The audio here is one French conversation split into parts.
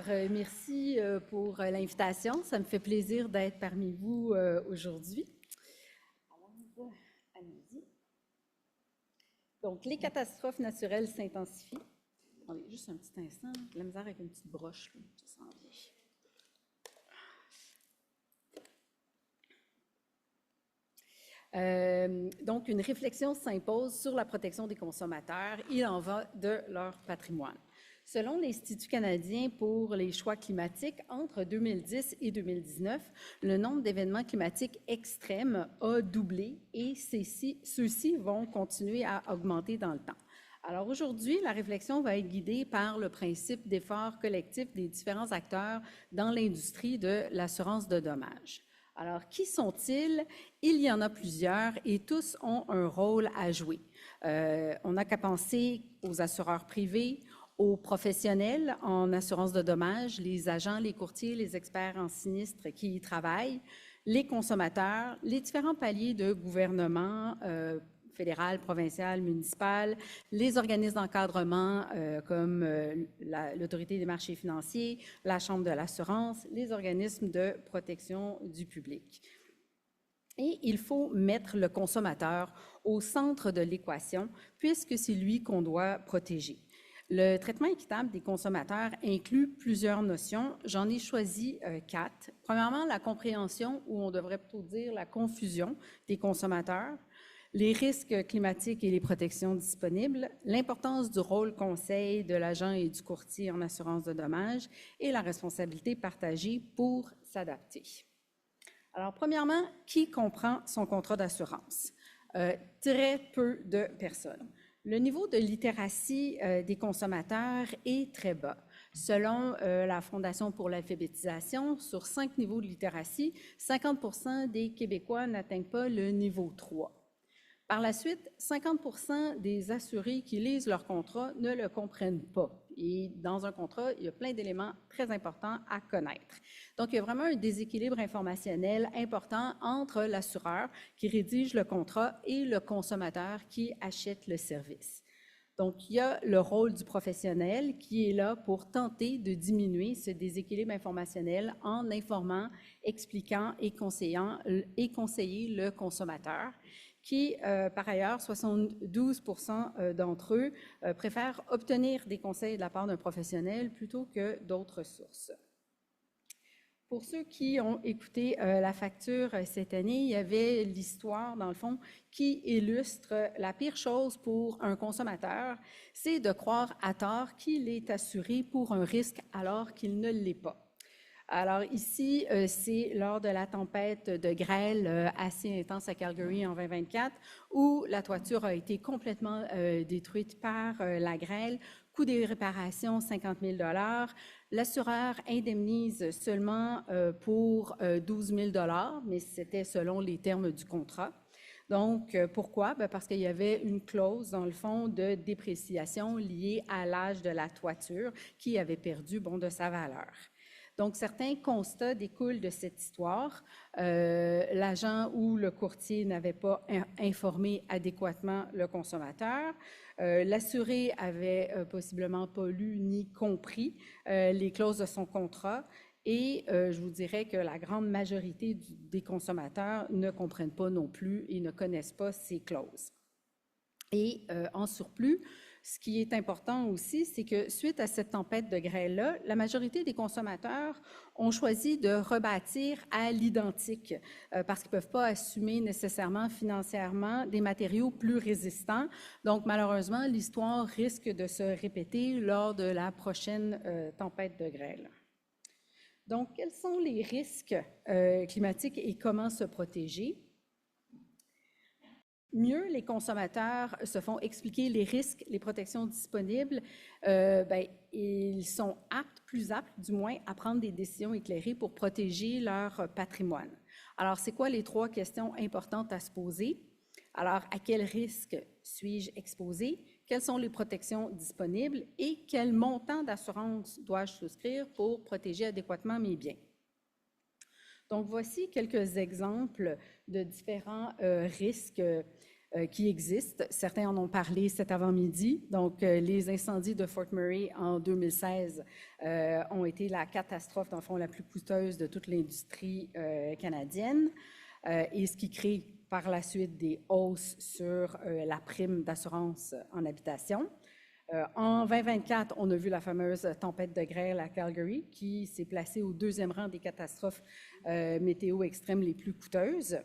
Merci pour l'invitation. Ça me fait plaisir d'être parmi vous aujourd'hui. Alors, allons-y. Donc, les catastrophes naturelles s'intensifient. Attendez, juste un petit instant. J'ai de la misère avec une petite broche. Là. Ça s'en vient. Donc, une réflexion s'impose sur la protection des consommateurs. Il en va de leur patrimoine. Selon l'Institut canadien pour les choix climatiques, entre 2010 et 2019, le nombre d'événements climatiques extrêmes a doublé et ceux-ci vont continuer à augmenter dans le temps. Alors aujourd'hui, la réflexion va être guidée par le principe d'effort collectif des différents acteurs dans l'industrie de l'assurance de dommages. Alors, qui sont-ils? Il y en a plusieurs et tous ont un rôle à jouer. On n'a qu'à penser aux assureurs privés, aux professionnels en assurance de dommages, les agents, les courtiers, les experts en sinistres qui y travaillent, les consommateurs, les différents paliers de gouvernement, fédéral, provincial, municipal, les organismes d'encadrement comme l'Autorité des marchés financiers, la Chambre de l'assurance, les organismes de protection du public. Et il faut mettre le consommateur au centre de l'équation puisque c'est lui qu'on doit protéger. Le traitement équitable des consommateurs inclut plusieurs notions. J'en ai choisi 4. Premièrement, la compréhension, ou on devrait plutôt dire la confusion des consommateurs, les risques climatiques et les protections disponibles, l'importance du rôle conseil de l'agent et du courtier en assurance de dommages et la responsabilité partagée pour s'adapter. Alors, premièrement, qui comprend son contrat d'assurance? Très peu de personnes. Le niveau de littératie des consommateurs est très bas. Selon la Fondation pour l'alphabétisation, sur 5 niveaux de littératie, 50% des Québécois n'atteignent pas le niveau 3. Par la suite, 50% des assurés qui lisent leur contrat ne le comprennent pas. Et dans un contrat, il y a plein d'éléments très importants à connaître. Donc, il y a vraiment un déséquilibre informationnel important entre l'assureur qui rédige le contrat et le consommateur qui achète le service. Donc, il y a le rôle du professionnel qui est là pour tenter de diminuer ce déséquilibre informationnel en informant, expliquant et conseiller le consommateur qui, par ailleurs, 72% d'entre eux préfèrent obtenir des conseils de la part d'un professionnel plutôt que d'autres sources. Pour ceux qui ont écouté la facture cette année, il y avait l'histoire, dans le fond, qui illustre la pire chose pour un consommateur, c'est de croire à tort qu'il est assuré pour un risque alors qu'il ne l'est pas. Alors ici, c'est lors de la tempête de grêle assez intense à Calgary en 2024 où la toiture a été complètement détruite par la grêle. Coût des réparations, 50 000 $. L'assureur indemnise seulement pour 12 000 $, mais c'était selon les termes du contrat. Donc, pourquoi? Parce qu'il y avait une clause, dans le fond, de dépréciation liée à l'âge de la toiture qui avait perdu de sa valeur. Donc, certains constats découlent de cette histoire. L'agent ou le courtier n'avait pas informé adéquatement le consommateur. L'assuré avait possiblement pas lu ni compris les clauses de son contrat. Et je vous dirais que la grande majorité des consommateurs ne comprennent pas non plus et ne connaissent pas ces clauses. Et en surplus, ce qui est important aussi, c'est que suite à cette tempête de grêle-là, la majorité des consommateurs ont choisi de rebâtir à l'identique parce qu'ils ne peuvent pas assumer nécessairement financièrement des matériaux plus résistants. Donc, malheureusement, l'histoire risque de se répéter lors de la prochaine tempête de grêle. Donc, quels sont les risques climatiques et comment se protéger? Mieux les consommateurs se font expliquer les risques, les protections disponibles, ils sont plus aptes du moins à prendre des décisions éclairées pour protéger leur patrimoine. Alors, c'est quoi les 3 questions importantes à se poser? Alors, à quel risque suis-je exposé? Quelles sont les protections disponibles et quel montant d'assurance dois-je souscrire pour protéger adéquatement mes biens? Donc, voici quelques exemples de différents risques qui existent. Certains en ont parlé cet avant-midi. Donc, les incendies de Fort Murray en 2016 ont été la catastrophe, dans le fond, la plus coûteuse de toute l'industrie canadienne, et ce qui crée par la suite des hausses sur la prime d'assurance en habitation. En 2024, on a vu la fameuse tempête de grêle à Calgary qui s'est placée au 2e rang des catastrophes météo extrêmes les plus coûteuses.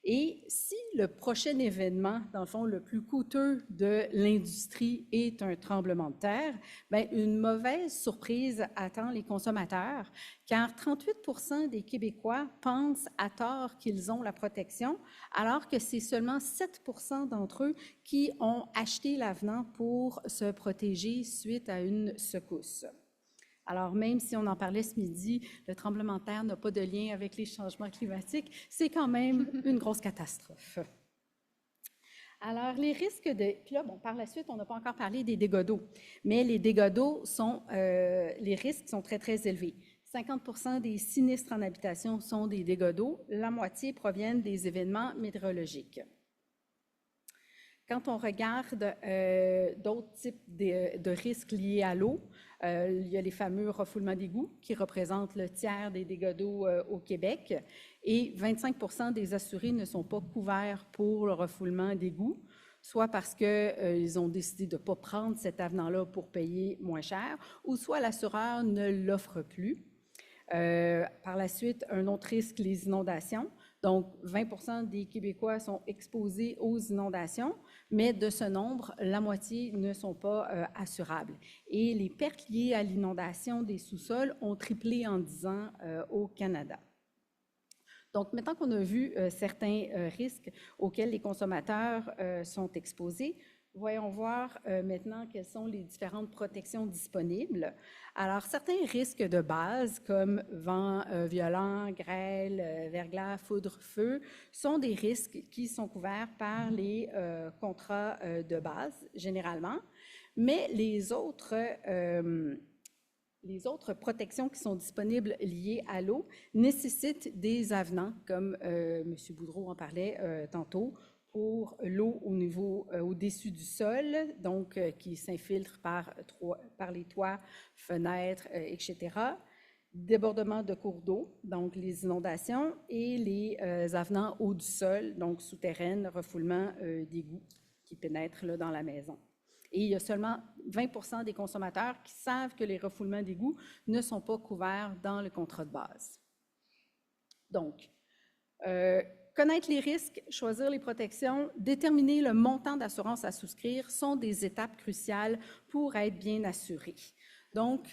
Et si le prochain événement, dans le fond, le plus coûteux de l'industrie est un tremblement de terre, bien, une mauvaise surprise attend les consommateurs, car 38% des Québécois pensent à tort qu'ils ont la protection, alors que c'est seulement 7% d'entre eux qui ont acheté l'avenant pour se protéger suite à une secousse. Alors, même si on en parlait ce midi, le tremblement de terre n'a pas de lien avec les changements climatiques, c'est quand même une grosse catastrophe. Alors, les risques de... Puis là, bon, par la suite, on n'a pas encore parlé des dégâts d'eau, mais les dégâts d'eau sont... les risques sont très, très élevés. 50% des sinistres en habitation sont des dégâts d'eau, la moitié proviennent des événements météorologiques. Quand on regarde d'autres types de risques liés à l'eau, il y a les fameux refoulements d'égouts qui représentent le tiers des dégâts d'eau au Québec et 25% des assurés ne sont pas couverts pour le refoulement d'égouts, soit parce qu'ils ont décidé de ne pas prendre cet avenant-là pour payer moins cher, ou soit l'assureur ne l'offre plus. Par la suite, un autre risque, les inondations. Donc, 20% des Québécois sont exposés aux inondations, mais de ce nombre, la moitié ne sont pas assurables. Et les pertes liées à l'inondation des sous-sols ont triplé en 10 ans au Canada. Donc, maintenant qu'on a vu certains risques auxquels les consommateurs sont exposés, voyons voir maintenant quelles sont les différentes protections disponibles. Alors, certains risques de base, comme vent violent, grêle, verglas, foudre, feu, sont des risques qui sont couverts par les contrats de base, généralement, mais les autres protections qui sont disponibles liées à l'eau nécessitent des avenants, comme M. Boudreau en parlait tantôt, pour l'eau au-dessus du sol, donc qui s'infiltre par les toits, fenêtres, etc. Débordement de cours d'eau, donc les inondations, et les avenants haut du sol, donc souterraines, refoulement d'égouts qui pénètrent là, dans la maison. Et il y a seulement 20% des consommateurs qui savent que les refoulements d'égouts ne sont pas couverts dans le contrat de base. Donc, connaître les risques, choisir les protections, déterminer le montant d'assurance à souscrire sont des étapes cruciales pour être bien assuré. Donc,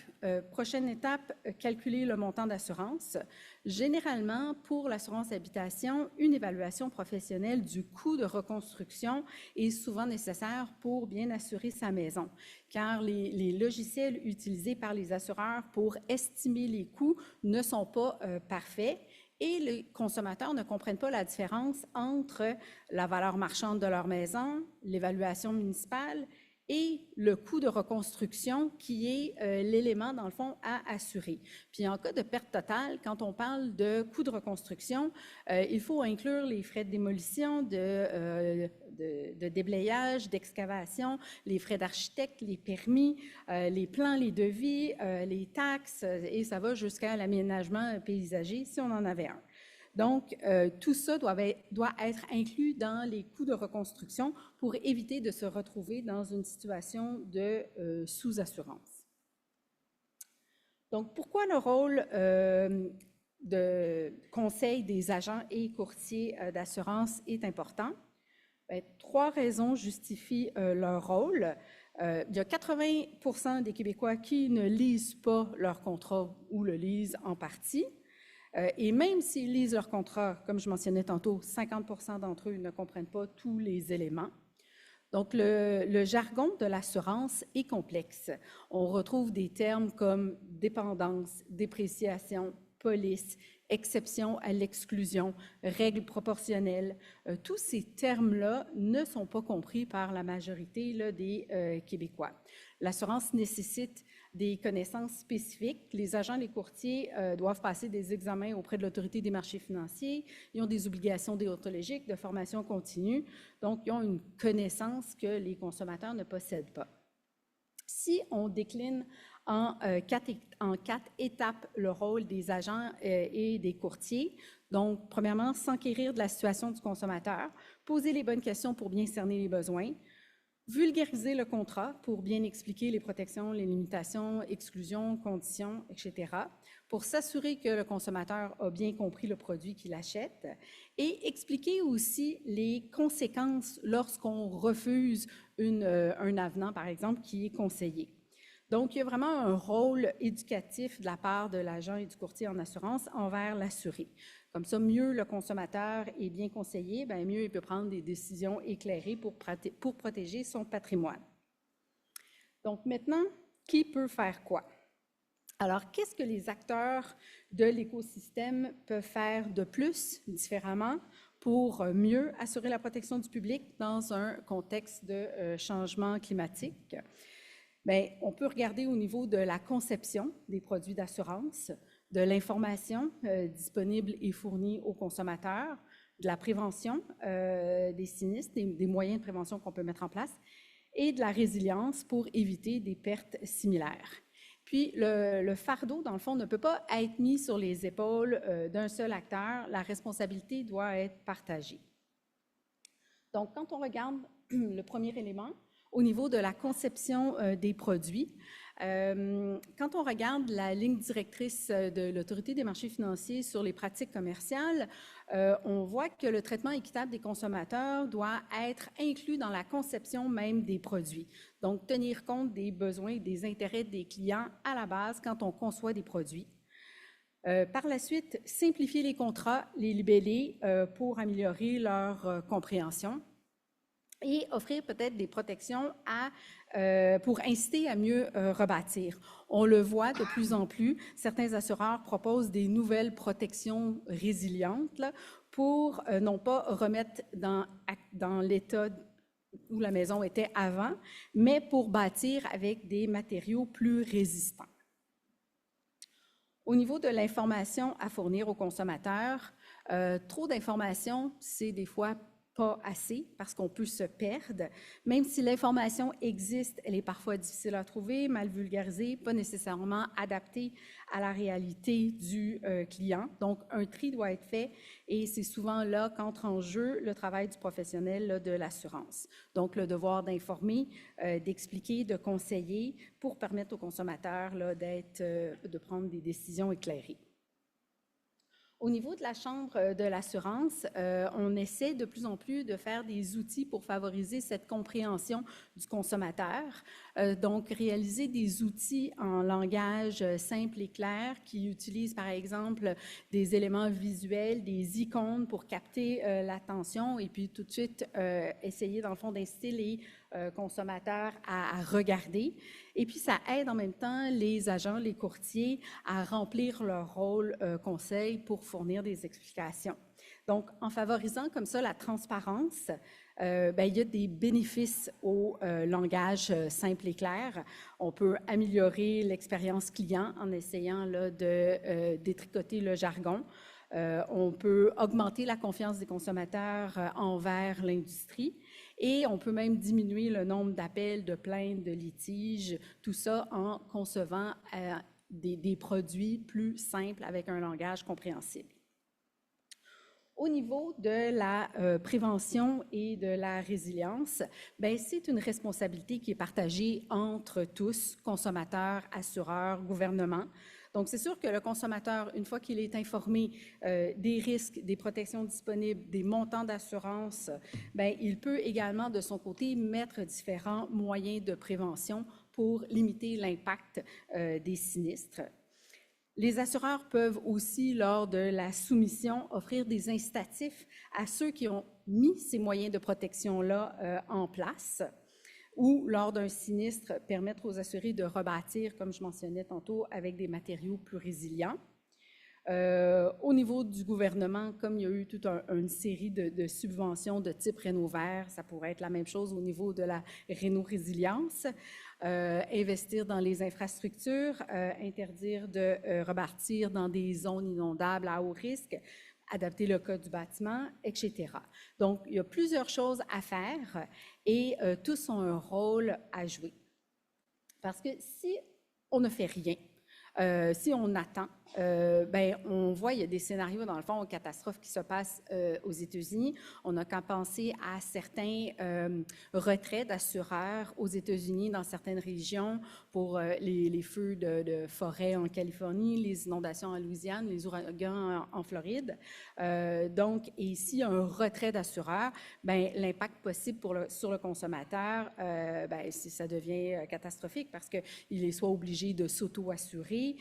prochaine étape, calculer le montant d'assurance. Généralement, pour l'assurance habitation, une évaluation professionnelle du coût de reconstruction est souvent nécessaire pour bien assurer sa maison, car les logiciels utilisés par les assureurs pour estimer les coûts ne sont pas parfaits. Et les consommateurs ne comprennent pas la différence entre la valeur marchande de leur maison, l'évaluation municipale et le coût de reconstruction qui est l'élément, dans le fond, à assurer. Puis en cas de perte totale, quand on parle de coût de reconstruction, il faut inclure les frais de démolition, de déblayage, d'excavation, les frais d'architecte, les permis, les plans, les devis, les taxes, et ça va jusqu'à l'aménagement paysager si on en avait un. Donc, tout ça doit être inclus dans les coûts de reconstruction pour éviter de se retrouver dans une situation de sous-assurance. Donc, pourquoi le rôle de conseil des agents et courtiers d'assurance est important? Bien, 3 raisons justifient leur rôle. Il y a 80% des Québécois qui ne lisent pas leur contrat ou le lisent en partie. Et même s'ils lisent leur contrat, comme je mentionnais tantôt, 50% d'entre eux ne comprennent pas tous les éléments. Donc, le jargon de l'assurance est complexe. On retrouve des termes comme dépendance, dépréciation, police, exception à l'exclusion, règles proportionnelles. Tous ces termes-là ne sont pas compris par la majorité là, des Québécois. L'assurance nécessite des connaissances spécifiques. Les agents, les courtiers doivent passer des examens auprès de l'Autorité des marchés financiers. Ils ont des obligations déontologiques, de formation continue. Donc, ils ont une connaissance que les consommateurs ne possèdent pas. Si on décline en quatre étapes le rôle des agents et des courtiers, donc, premièrement, s'enquérir de la situation du consommateur, poser les bonnes questions pour bien cerner les besoins, vulgariser le contrat pour bien expliquer les protections, les limitations, exclusions, conditions, etc., pour s'assurer que le consommateur a bien compris le produit qu'il achète et expliquer aussi les conséquences lorsqu'on refuse un avenant, par exemple, qui est conseillé. Donc, il y a vraiment un rôle éducatif de la part de l'agent et du courtier en assurance envers l'assuré. Comme ça, mieux le consommateur est bien conseillé, bien mieux il peut prendre des décisions éclairées pour protéger son patrimoine. Donc maintenant, qui peut faire quoi? Alors, qu'est-ce que les acteurs de l'écosystème peuvent faire de plus, différemment, pour mieux assurer la protection du public dans un contexte de changement climatique? Bien, on peut regarder au niveau de la conception des produits d'assurance, de l'information disponible et fournie aux consommateurs, de la prévention des sinistres, des moyens de prévention qu'on peut mettre en place, et de la résilience pour éviter des pertes similaires. Puis, le fardeau, dans le fond, ne peut pas être mis sur les épaules d'un seul acteur. La responsabilité doit être partagée. Donc, quand on regarde le premier élément, au niveau de la conception des produits, quand on regarde la ligne directrice de l'Autorité des marchés financiers sur les pratiques commerciales, on voit que le traitement équitable des consommateurs doit être inclus dans la conception même des produits. Donc, tenir compte des besoins et des intérêts des clients à la base quand on conçoit des produits. Par la suite, simplifier les contrats, les libeller pour améliorer leur compréhension et offrir peut-être des protections pour inciter à mieux rebâtir. On le voit de plus en plus, certains assureurs proposent des nouvelles protections résilientes là, pour non pas remettre dans l'état où la maison était avant, mais pour bâtir avec des matériaux plus résistants. Au niveau de l'information à fournir aux consommateurs, trop d'informations, c'est des fois pas assez parce qu'on peut se perdre. Même si l'information existe, elle est parfois difficile à trouver, mal vulgarisée, pas nécessairement adaptée à la réalité du client. Donc, un tri doit être fait et c'est souvent là qu'entre en jeu le travail du professionnel là, de l'assurance. Donc, le devoir d'informer, d'expliquer, de conseiller pour permettre aux consommateurs là, de prendre des décisions éclairées. Au niveau de la Chambre de l'assurance, on essaie de plus en plus de faire des outils pour favoriser cette compréhension du consommateur. Donc, réaliser des outils en langage simple et clair qui utilisent, par exemple, des éléments visuels, des icônes pour capter l'attention et puis tout de suite essayer, dans le fond, d'inciter les consommateurs à regarder. Et puis, ça aide en même temps les agents, les courtiers à remplir leur rôle conseil pour fournir des explications. Donc, en favorisant comme ça la transparence, bien, il y a des bénéfices au langage simple et clair. On peut améliorer l'expérience client en essayant là, de détricoter le jargon. On peut augmenter la confiance des consommateurs envers l'industrie et on peut même diminuer le nombre d'appels, de plaintes, de litiges, tout ça en concevant des produits plus simples avec un langage compréhensible. Au niveau de la prévention et de la résilience, bien, c'est une responsabilité qui est partagée entre tous, consommateurs, assureurs, gouvernements. Donc, c'est sûr que le consommateur, une fois qu'il est informé des risques, des protections disponibles, des montants d'assurance, bien, il peut également, de son côté, mettre différents moyens de prévention pour limiter l'impact des sinistres. Les assureurs peuvent aussi, lors de la soumission, offrir des incitatifs à ceux qui ont mis ces moyens de protection-là en place ou, lors d'un sinistre, permettre aux assurés de rebâtir, comme je mentionnais tantôt, avec des matériaux plus résilients. Au niveau du gouvernement, comme il y a eu toute une série de subventions de type Rénovert, ça pourrait être la même chose au niveau de la Réno-résilience. Investir dans les infrastructures, interdire de rebâtir dans des zones inondables à haut risque, adapter le code du bâtiment, etc. Donc, il y a plusieurs choses à faire et tous ont un rôle à jouer. Parce que si on ne fait rien, si on attend, ben, on voit, il y a des scénarios, dans le fond, catastrophes qui se passent aux États-Unis. On n'a qu'à penser à certains retraits d'assureurs aux États-Unis dans certaines régions pour les feux de forêt en Californie, les inondations en Louisiane, les ouragans en Floride. Donc, et s'il y a un retrait d'assureurs, ben, l'impact possible sur le consommateur, ben, ça devient catastrophique parce qu'il est soit obligé de s'auto-assurer,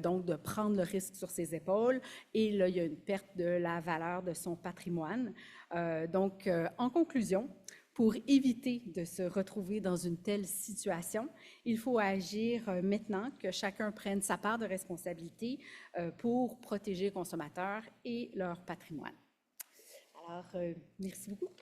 donc de prendre le risque sur ses épaules, et là, il y a une perte de la valeur de son patrimoine. Donc, en conclusion, pour éviter de se retrouver dans une telle situation, il faut agir maintenant, que chacun prenne sa part de responsabilité pour protéger les consommateurs et leur patrimoine. Alors, merci beaucoup.